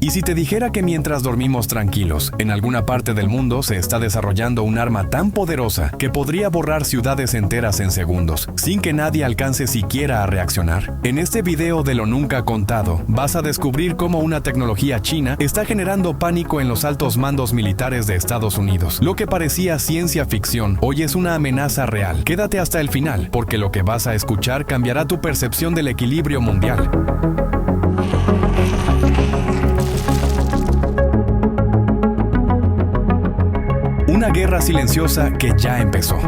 Y si te dijera que mientras dormimos tranquilos, en alguna parte del mundo se está desarrollando un arma tan poderosa que podría borrar ciudades enteras en segundos, sin que nadie alcance siquiera a reaccionar. En este video de lo nunca contado, vas a descubrir cómo una tecnología china está generando pánico en los altos mandos militares de Estados Unidos. Lo que parecía ciencia ficción, hoy es una amenaza real. Quédate hasta el final, porque lo que vas a escuchar cambiará tu percepción del equilibrio mundial. Una guerra silenciosa que ya empezó.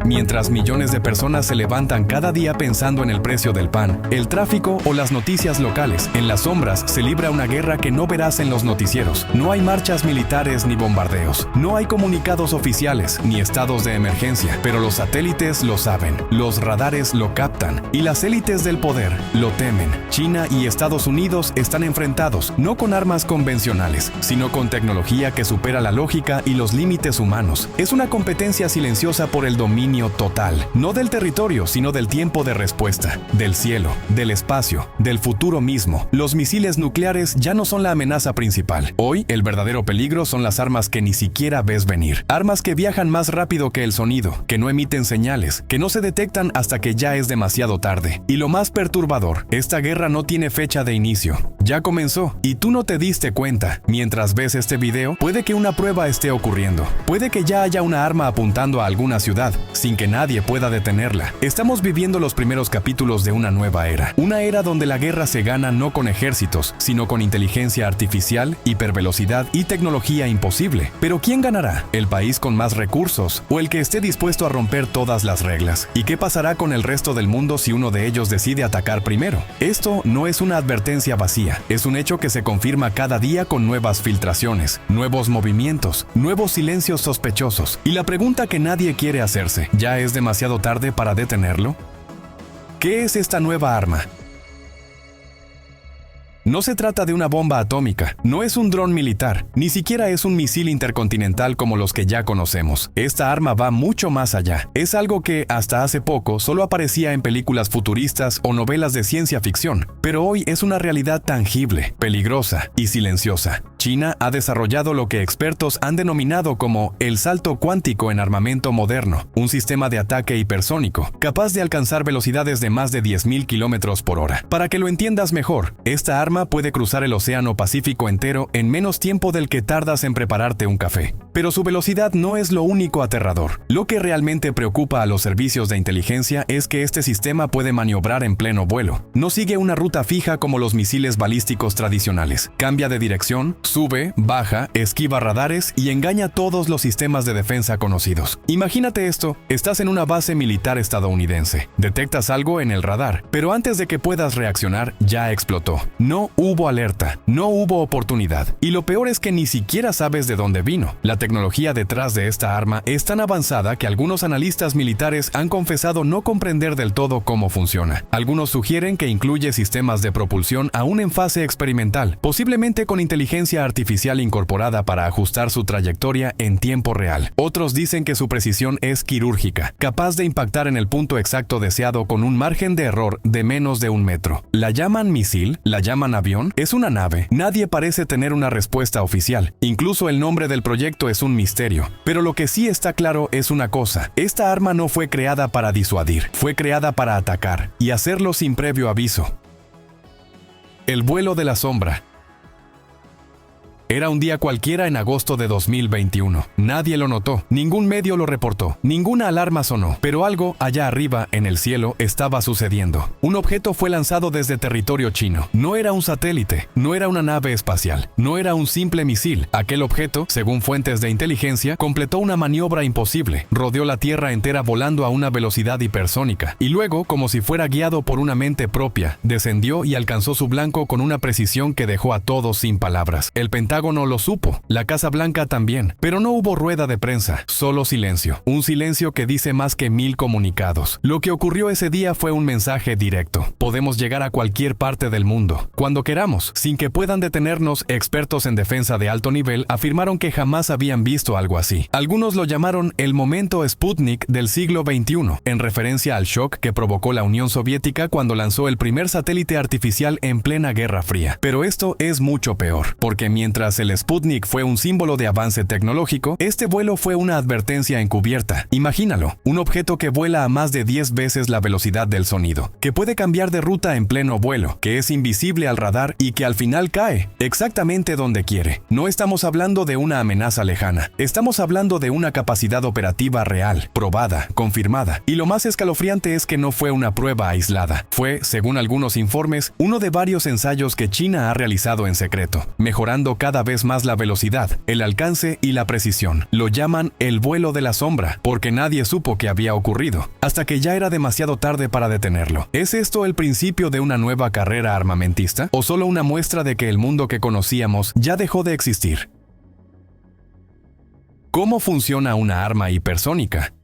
Mientras millones de personas se levantan cada día pensando en el precio del pan, el tráfico o las noticias locales, en las sombras se libra una guerra que no verás en los noticieros. No hay marchas militares ni bombardeos. No hay comunicados oficiales ni estados de emergencia, pero los satélites lo saben, los radares lo captan y las élites del poder lo temen. China y Estados Unidos están enfrentados, no con armas convencionales, sino con tecnología que supera la lógica y los límites humanos. Es una competencia silenciosa por el dominio total, no del territorio, sino del tiempo de respuesta, del cielo, del espacio, del futuro mismo. Los misiles nucleares ya no son la amenaza principal. Hoy, el verdadero peligro son las armas que ni siquiera ves venir. Armas que viajan más rápido que el sonido, que no emiten señales, que no se detectan hasta que ya es demasiado tarde. Y lo más perturbador, esta guerra no tiene fecha de inicio. Ya comenzó, y tú no te diste cuenta. Mientras ves este video, puede que una prueba esté ocurriendo. Puede que ya haya una arma apuntando a alguna ciudad, sin que nadie pueda detenerla. Estamos viviendo los primeros capítulos de una nueva era. Una era donde la guerra se gana no con ejércitos, sino con inteligencia artificial, hipervelocidad y tecnología imposible. Pero ¿quién ganará? ¿El país con más recursos o el que esté dispuesto a romper todas las reglas? ¿Y qué pasará con el resto del mundo si uno de ellos decide atacar primero? Esto no es una advertencia vacía, es un hecho que se confirma cada día con nuevas filtraciones, nuevos movimientos, nuevos silencios sospechosos. Y la pregunta que nadie quiere hacerse, ¿ya es demasiado tarde para detenerlo? ¿Qué es esta nueva arma? No se trata de una bomba atómica, no es un dron militar, ni siquiera es un misil intercontinental como los que ya conocemos. Esta arma va mucho más allá. Es algo que, hasta hace poco, solo aparecía en películas futuristas o novelas de ciencia ficción, pero hoy es una realidad tangible, peligrosa y silenciosa. China ha desarrollado lo que expertos han denominado como el salto cuántico en armamento moderno, un sistema de ataque hipersónico, capaz de alcanzar velocidades de más de 10.000 kilómetros por hora. Para que lo entiendas mejor, esta arma puede cruzar el Océano Pacífico entero en menos tiempo del que tardas en prepararte un café. Pero su velocidad no es lo único aterrador. Lo que realmente preocupa a los servicios de inteligencia es que este sistema puede maniobrar en pleno vuelo. No sigue una ruta fija como los misiles balísticos tradicionales. Cambia de dirección, sube, baja, esquiva radares y engaña todos los sistemas de defensa conocidos. Imagínate esto, estás en una base militar estadounidense. Detectas algo en el radar, pero antes de que puedas reaccionar, ya explotó. No hubo alerta, no hubo oportunidad. Y lo peor es que ni siquiera sabes de dónde vino. La tecnología detrás de esta arma es tan avanzada que algunos analistas militares han confesado no comprender del todo cómo funciona. Algunos sugieren que incluye sistemas de propulsión aún en fase experimental, posiblemente con inteligencia artificial incorporada para ajustar su trayectoria en tiempo real. Otros dicen que su precisión es quirúrgica, capaz de impactar en el punto exacto deseado con un margen de error de menos de 1 metro. ¿La llaman misil? ¿La llaman avión? ¿Es una nave? Nadie parece tener una respuesta oficial. Incluso el nombre del proyecto es un misterio. Pero lo que sí está claro es una cosa: esta arma no fue creada para disuadir, fue creada para atacar, y hacerlo sin previo aviso. El vuelo de la sombra. Era un día cualquiera en agosto de 2021. Nadie lo notó, ningún medio lo reportó, ninguna alarma sonó, pero algo allá arriba, en el cielo, estaba sucediendo. Un objeto fue lanzado desde territorio chino. No era un satélite, no era una nave espacial, no era un simple misil. Aquel objeto, según fuentes de inteligencia, completó una maniobra imposible. Rodeó la Tierra entera volando a una velocidad hipersónica, y luego, como si fuera guiado por una mente propia, descendió y alcanzó su blanco con una precisión que dejó a todos sin palabras. El Pentágono Pentágono lo supo, la Casa Blanca también, pero no hubo rueda de prensa, solo silencio. Un silencio que dice más que 1000 comunicados. Lo que ocurrió ese día fue un mensaje directo. Podemos llegar a cualquier parte del mundo, cuando queramos, sin que puedan detenernos. Expertos en defensa de alto nivel afirmaron que jamás habían visto algo así. Algunos lo llamaron el momento Sputnik del siglo XXI, en referencia al shock que provocó la Unión Soviética cuando lanzó el primer satélite artificial en plena Guerra Fría. Pero esto es mucho peor, porque mientras el Sputnik fue un símbolo de avance tecnológico, este vuelo fue una advertencia encubierta. Imagínalo, un objeto que vuela a más de 10 veces la velocidad del sonido, que puede cambiar de ruta en pleno vuelo, que es invisible al radar y que al final cae exactamente donde quiere. No estamos hablando de una amenaza lejana, estamos hablando de una capacidad operativa real, probada, confirmada. Y lo más escalofriante es que no fue una prueba aislada. Fue, según algunos informes, uno de varios ensayos que China ha realizado en secreto, mejorando cada vez más la velocidad, el alcance y la precisión. Lo llaman el vuelo de la sombra, porque nadie supo que había ocurrido, hasta que ya era demasiado tarde para detenerlo. ¿Es esto el principio de una nueva carrera armamentista? ¿O solo una muestra de que el mundo que conocíamos ya dejó de existir? ¿Cómo funciona una arma hipersónica?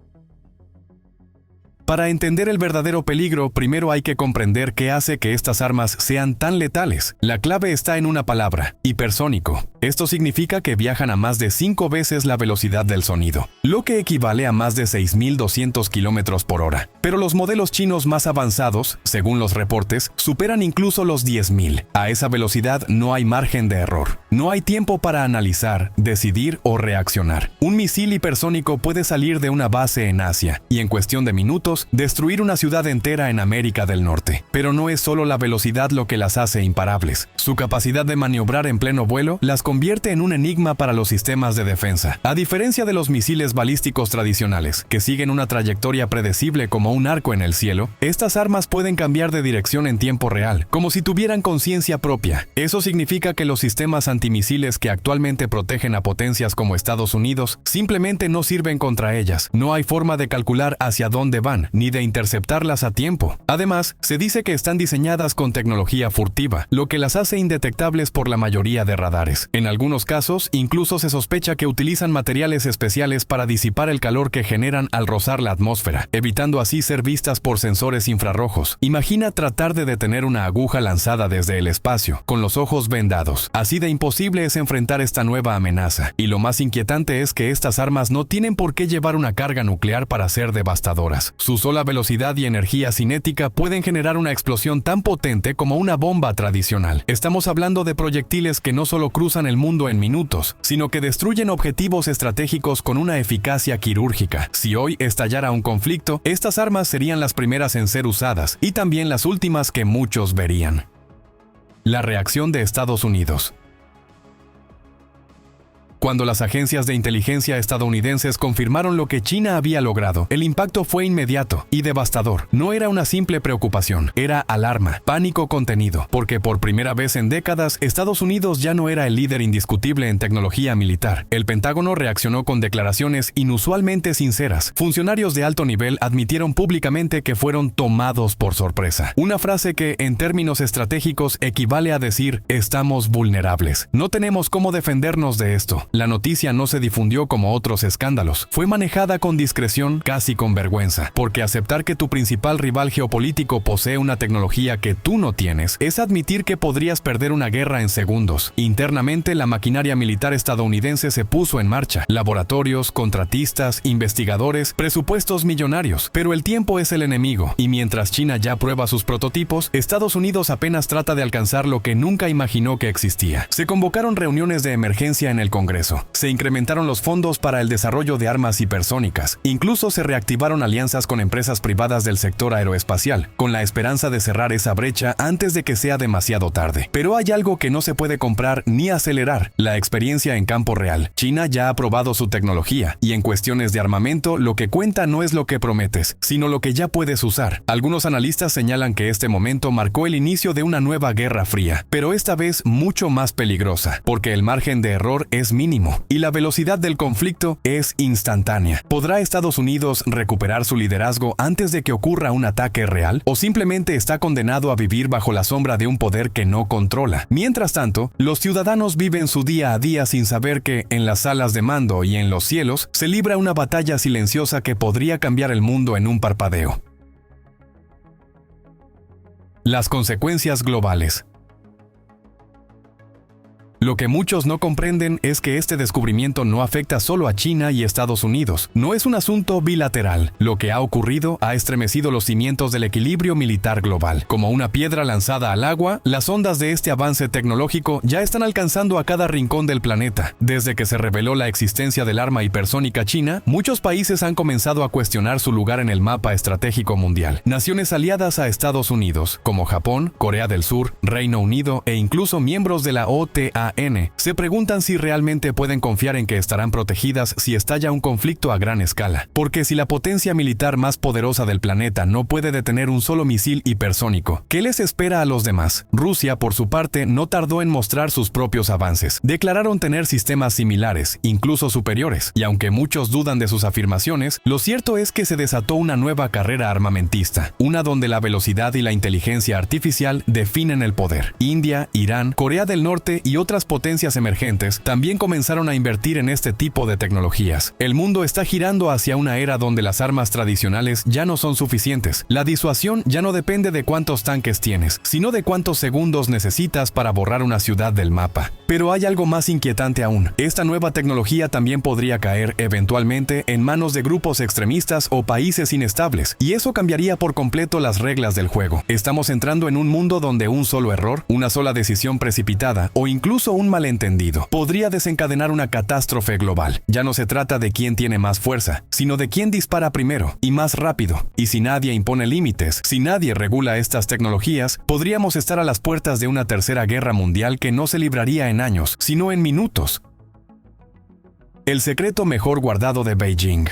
Para entender el verdadero peligro, primero hay que comprender qué hace que estas armas sean tan letales. La clave está en una palabra: hipersónico. Esto significa que viajan a más de 5 veces la velocidad del sonido, lo que equivale a más de 6.200 km por hora. Pero los modelos chinos más avanzados, según los reportes, superan incluso los 10.000. A esa velocidad no hay margen de error. No hay tiempo para analizar, decidir o reaccionar. Un misil hipersónico puede salir de una base en Asia y en cuestión de minutos destruir una ciudad entera en América del Norte. Pero no es solo la velocidad lo que las hace imparables. Su capacidad de maniobrar en pleno vuelo las convierte en un enigma para los sistemas de defensa. A diferencia de los misiles balísticos tradicionales, que siguen una trayectoria predecible como un arco en el cielo, estas armas pueden cambiar de dirección en tiempo real, como si tuvieran conciencia propia. Eso significa que los sistemas antimisiles que actualmente protegen a potencias como Estados Unidos simplemente no sirven contra ellas. No hay forma de calcular hacia dónde van, ni de interceptarlas a tiempo. Además, se dice que están diseñadas con tecnología furtiva, lo que las hace indetectables por la mayoría de radares. En algunos casos, incluso se sospecha que utilizan materiales especiales para disipar el calor que generan al rozar la atmósfera, evitando así ser vistas por sensores infrarrojos. Imagina tratar de detener una aguja lanzada desde el espacio, con los ojos vendados. Así de imposible es enfrentar esta nueva amenaza. Y lo más inquietante es que estas armas no tienen por qué llevar una carga nuclear para ser devastadoras. Su sola velocidad y energía cinética pueden generar una explosión tan potente como una bomba tradicional. Estamos hablando de proyectiles que no solo cruzan el mundo en minutos, sino que destruyen objetivos estratégicos con una eficacia quirúrgica. Si hoy estallara un conflicto, estas armas serían las primeras en ser usadas y también las últimas que muchos verían. La reacción de Estados Unidos. Cuando las agencias de inteligencia estadounidenses confirmaron lo que China había logrado, el impacto fue inmediato y devastador. No era una simple preocupación, era alarma, pánico contenido, porque por primera vez en décadas, Estados Unidos ya no era el líder indiscutible en tecnología militar. El Pentágono reaccionó con declaraciones inusualmente sinceras. Funcionarios de alto nivel admitieron públicamente que fueron tomados por sorpresa. Una frase que, en términos estratégicos, equivale a decir: estamos vulnerables. No tenemos cómo defendernos de esto. La noticia no se difundió como otros escándalos. Fue manejada con discreción, casi con vergüenza, porque aceptar que tu principal rival geopolítico posee una tecnología que tú no tienes es admitir que podrías perder una guerra en segundos. Internamente, la maquinaria militar estadounidense se puso en marcha. Laboratorios, contratistas, investigadores, presupuestos millonarios. Pero el tiempo es el enemigo, y mientras China ya prueba sus prototipos, Estados Unidos apenas trata de alcanzar lo que nunca imaginó que existía. Se convocaron reuniones de emergencia en el Congreso. Se incrementaron los fondos para el desarrollo de armas hipersónicas. Incluso se reactivaron alianzas con empresas privadas del sector aeroespacial, con la esperanza de cerrar esa brecha antes de que sea demasiado tarde. Pero hay algo que no se puede comprar ni acelerar: la experiencia en campo real. China ya ha probado su tecnología, y en cuestiones de armamento, lo que cuenta no es lo que prometes, sino lo que ya puedes usar. Algunos analistas señalan que este momento marcó el inicio de una nueva guerra fría, pero esta vez mucho más peligrosa, porque el margen de error es mínimo mínimo, y la velocidad del conflicto es instantánea. ¿Podrá Estados Unidos recuperar su liderazgo antes de que ocurra un ataque real? ¿O simplemente está condenado a vivir bajo la sombra de un poder que no controla? Mientras tanto, los ciudadanos viven su día a día sin saber que, en las salas de mando y en los cielos, se libra una batalla silenciosa que podría cambiar el mundo en un parpadeo. Las consecuencias globales. Lo que muchos no comprenden es que este descubrimiento no afecta solo a China y Estados Unidos. No es un asunto bilateral. Lo que ha ocurrido ha estremecido los cimientos del equilibrio militar global. Como una piedra lanzada al agua, las ondas de este avance tecnológico ya están alcanzando a cada rincón del planeta. Desde que se reveló la existencia del arma hipersónica china, muchos países han comenzado a cuestionar su lugar en el mapa estratégico mundial. Naciones aliadas a Estados Unidos, como Japón, Corea del Sur, Reino Unido e incluso miembros de la OTAN, se preguntan si realmente pueden confiar en que estarán protegidas si estalla un conflicto a gran escala. Porque si la potencia militar más poderosa del planeta no puede detener un solo misil hipersónico, ¿qué les espera a los demás? Rusia, por su parte, no tardó en mostrar sus propios avances. Declararon tener sistemas similares, incluso superiores, y aunque muchos dudan de sus afirmaciones, lo cierto es que se desató una nueva carrera armamentista, una donde la velocidad y la inteligencia artificial definen el poder. India, Irán, Corea del Norte y otras potencias emergentes también comenzaron a invertir en este tipo de tecnologías. El mundo está girando hacia una era donde las armas tradicionales ya no son suficientes. La disuasión ya no depende de cuántos tanques tienes, sino de cuántos segundos necesitas para borrar una ciudad del mapa. Pero hay algo más inquietante aún. Esta nueva tecnología también podría caer eventualmente en manos de grupos extremistas o países inestables, y eso cambiaría por completo las reglas del juego. Estamos entrando en un mundo donde un solo error, una sola decisión precipitada o incluso un malentendido podría desencadenar una catástrofe global. Ya no se trata de quién tiene más fuerza, sino de quién dispara primero y más rápido. Y si nadie impone límites, si nadie regula estas tecnologías, podríamos estar a las puertas de una tercera guerra mundial que no se libraría en años, sino en minutos. El secreto mejor guardado de Beijing.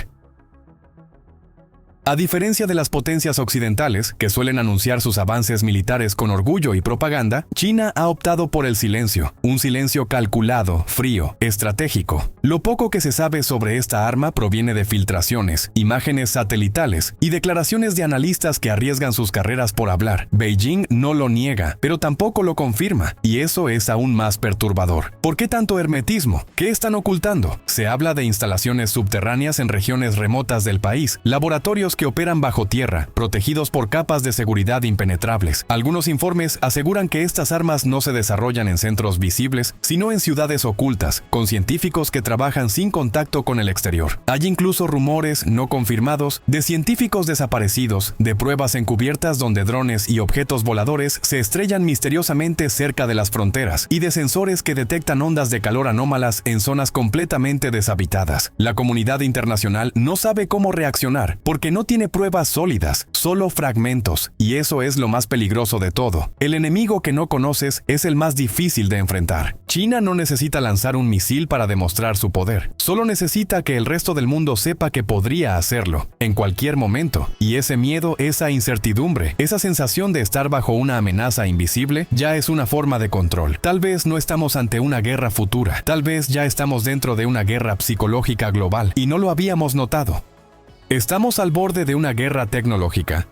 A diferencia de las potencias occidentales, que suelen anunciar sus avances militares con orgullo y propaganda, China ha optado por el silencio, un silencio calculado, frío, estratégico. Lo poco que se sabe sobre esta arma proviene de filtraciones, imágenes satelitales y declaraciones de analistas que arriesgan sus carreras por hablar. Beijing no lo niega, pero tampoco lo confirma, y eso es aún más perturbador. ¿Por qué tanto hermetismo? ¿Qué están ocultando? Se habla de instalaciones subterráneas en regiones remotas del país, laboratorios que operan bajo tierra, protegidos por capas de seguridad impenetrables. Algunos informes aseguran que estas armas no se desarrollan en centros visibles, sino en ciudades ocultas, con científicos que trabajan sin contacto con el exterior. Hay incluso rumores no confirmados de científicos desaparecidos, de pruebas encubiertas donde drones y objetos voladores se estrellan misteriosamente cerca de las fronteras, y de sensores que detectan ondas de calor anómalas en zonas completamente deshabitadas. La comunidad internacional no sabe cómo reaccionar, porque no tiene pruebas sólidas, solo fragmentos, y eso es lo más peligroso de todo. El enemigo que no conoces es el más difícil de enfrentar. China no necesita lanzar un misil para demostrar su poder, solo necesita que el resto del mundo sepa que podría hacerlo, en cualquier momento, y ese miedo, esa incertidumbre, esa sensación de estar bajo una amenaza invisible, ya es una forma de control. Tal vez no estamos ante una guerra futura, tal vez ya estamos dentro de una guerra psicológica global, y no lo habíamos notado. Estamos al borde de una guerra tecnológica.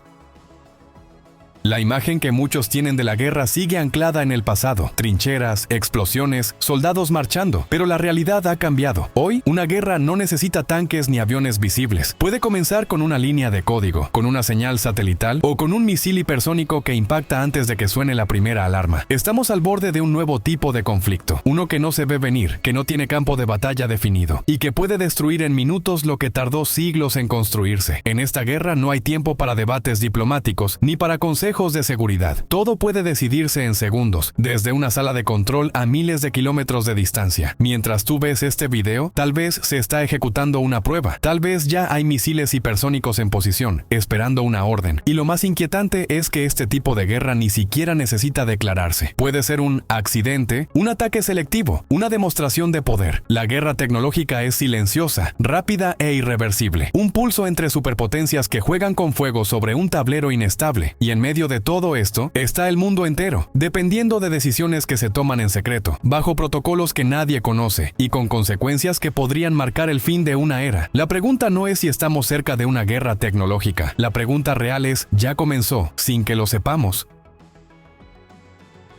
La imagen que muchos tienen de la guerra sigue anclada en el pasado. Trincheras, explosiones, soldados marchando. Pero la realidad ha cambiado. Hoy, una guerra no necesita tanques ni aviones visibles. Puede comenzar con una línea de código, con una señal satelital o con un misil hipersónico que impacta antes de que suene la primera alarma. Estamos al borde de un nuevo tipo de conflicto. Uno que no se ve venir, que no tiene campo de batalla definido y que puede destruir en minutos lo que tardó siglos en construirse. En esta guerra no hay tiempo para debates diplomáticos ni para consejos de seguridad. Todo puede decidirse en segundos, desde una sala de control a miles de kilómetros de distancia. Mientras tú ves este video, tal vez se está ejecutando una prueba. Tal vez ya hay misiles hipersónicos en posición, esperando una orden. Y lo más inquietante es que este tipo de guerra ni siquiera necesita declararse. Puede ser un accidente, un ataque selectivo, una demostración de poder. La guerra tecnológica es silenciosa, rápida e irreversible. Un pulso entre superpotencias que juegan con fuego sobre un tablero inestable, y en medio medio de todo esto está el mundo entero, dependiendo de decisiones que se toman en secreto, bajo protocolos que nadie conoce y con consecuencias que podrían marcar el fin de una era. La pregunta no es si estamos cerca de una guerra tecnológica. La pregunta real es, ¿ya comenzó sin que lo sepamos?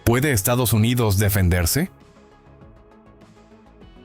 ¿Puede Estados Unidos defenderse?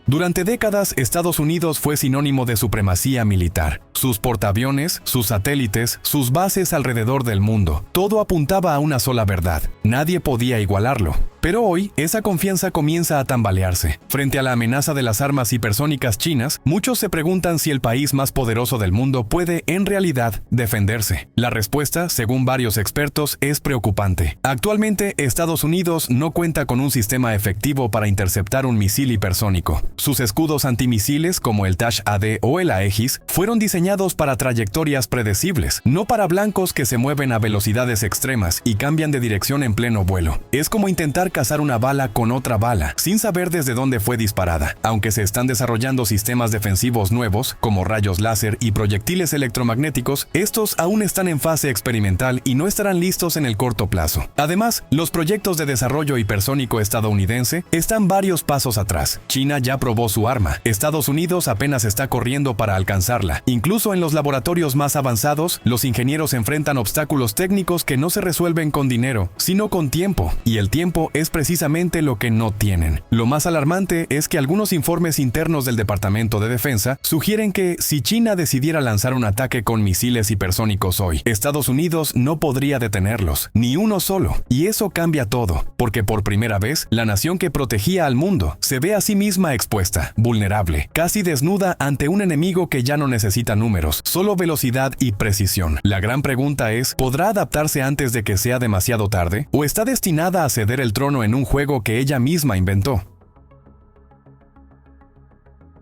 Durante décadas, Estados Unidos fue sinónimo de supremacía militar. Sus portaaviones, sus satélites, sus bases alrededor del mundo, todo apuntaba a una sola verdad. Nadie podía igualarlo. Pero hoy, esa confianza comienza a tambalearse. Frente a la amenaza de las armas hipersónicas chinas, muchos se preguntan si el país más poderoso del mundo puede, en realidad, defenderse. La respuesta, según varios expertos, es preocupante. Actualmente, Estados Unidos no cuenta con un sistema efectivo para interceptar un misil hipersónico. Sus escudos antimisiles, como el THAAD o el Aegis, fueron diseñados para trayectorias predecibles, no para blancos que se mueven a velocidades extremas y cambian de dirección en pleno vuelo. Es como intentar cazar una bala con otra bala, sin saber desde dónde fue disparada. Aunque se están desarrollando sistemas defensivos nuevos, como rayos láser y proyectiles electromagnéticos, estos aún están en fase experimental y no estarán listos en el corto plazo. Además, los proyectos de desarrollo hipersónico estadounidense están varios pasos atrás. China ya probó su arma. Estados Unidos apenas está corriendo para alcanzarla. Incluso en los laboratorios más avanzados, los ingenieros enfrentan obstáculos técnicos que no se resuelven con dinero, sino con tiempo. Y el tiempo es precisamente lo que no tienen. Lo más alarmante es que algunos informes internos del Departamento de Defensa sugieren que si China decidiera lanzar un ataque con misiles hipersónicos hoy, Estados Unidos no podría detenerlos, ni uno solo. Y eso cambia todo, porque por primera vez, la nación que protegía al mundo se ve a sí misma expuesta, vulnerable, casi desnuda ante un enemigo que ya no necesita números, solo velocidad y precisión. La gran pregunta es, ¿podrá adaptarse antes de que sea demasiado tarde? ¿O está destinada a ceder el trono en un juego que ella misma inventó?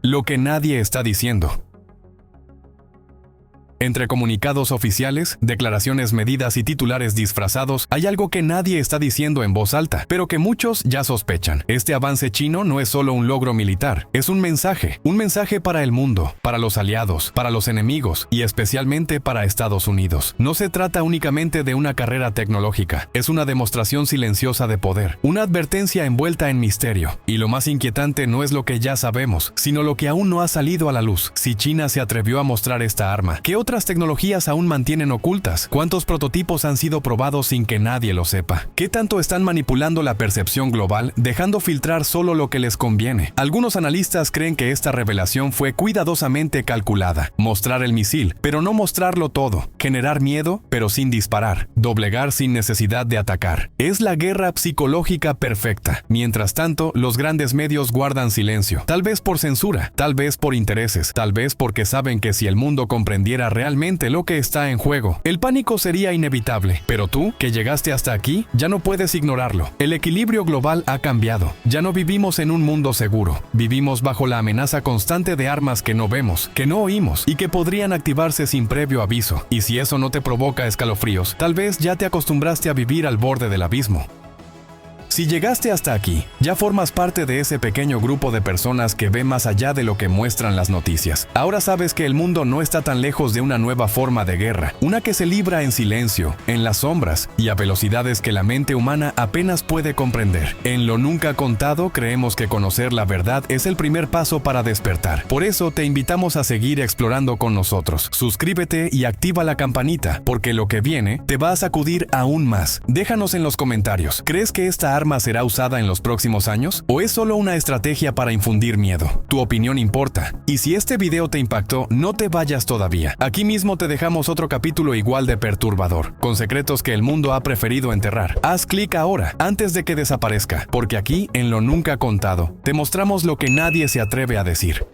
Lo que nadie está diciendo. Entre comunicados oficiales, declaraciones medidas y titulares disfrazados, hay algo que nadie está diciendo en voz alta, pero que muchos ya sospechan. Este avance chino no es solo un logro militar, es un mensaje para el mundo, para los aliados, para los enemigos y especialmente para Estados Unidos. No se trata únicamente de una carrera tecnológica, es una demostración silenciosa de poder, una advertencia envuelta en misterio. Y lo más inquietante no es lo que ya sabemos, sino lo que aún no ha salido a la luz. Si China se atrevió a mostrar esta arma, ¿qué otras tecnologías aún mantienen ocultas? ¿Cuántos prototipos han sido probados sin que nadie lo sepa? ¿Qué tanto están manipulando la percepción global, dejando filtrar solo lo que les conviene? Algunos analistas creen que esta revelación fue cuidadosamente calculada. Mostrar el misil, pero no mostrarlo todo. Generar miedo, pero sin disparar. Doblegar sin necesidad de atacar. Es la guerra psicológica perfecta. Mientras tanto, los grandes medios guardan silencio. Tal vez por censura, tal vez por intereses, tal vez porque saben que si el mundo comprendiera realmente lo que está en juego, el pánico sería inevitable. Pero tú, que llegaste hasta aquí, ya no puedes ignorarlo. El equilibrio global ha cambiado. Ya no vivimos en un mundo seguro. Vivimos bajo la amenaza constante de armas que no vemos, que no oímos y que podrían activarse sin previo aviso. Y si eso no te provoca escalofríos, tal vez ya te acostumbraste a vivir al borde del abismo. Si llegaste hasta aquí, ya formas parte de ese pequeño grupo de personas que ve más allá de lo que muestran las noticias. Ahora sabes que el mundo no está tan lejos de una nueva forma de guerra, una que se libra en silencio, en las sombras y a velocidades que la mente humana apenas puede comprender. En Lo Nunca Contado creemos que conocer la verdad es el primer paso para despertar. Por eso te invitamos a seguir explorando con nosotros. Suscríbete y activa la campanita, porque lo que viene te va a sacudir aún más. Déjanos en los comentarios, ¿crees que esta arma será usada en los próximos años? ¿O es solo una estrategia para infundir miedo? Tu opinión importa. Y si este video te impactó, no te vayas todavía. Aquí mismo te dejamos otro capítulo igual de perturbador, con secretos que el mundo ha preferido enterrar. Haz clic ahora, antes de que desaparezca, porque aquí, en Lo Nunca Contado, te mostramos lo que nadie se atreve a decir.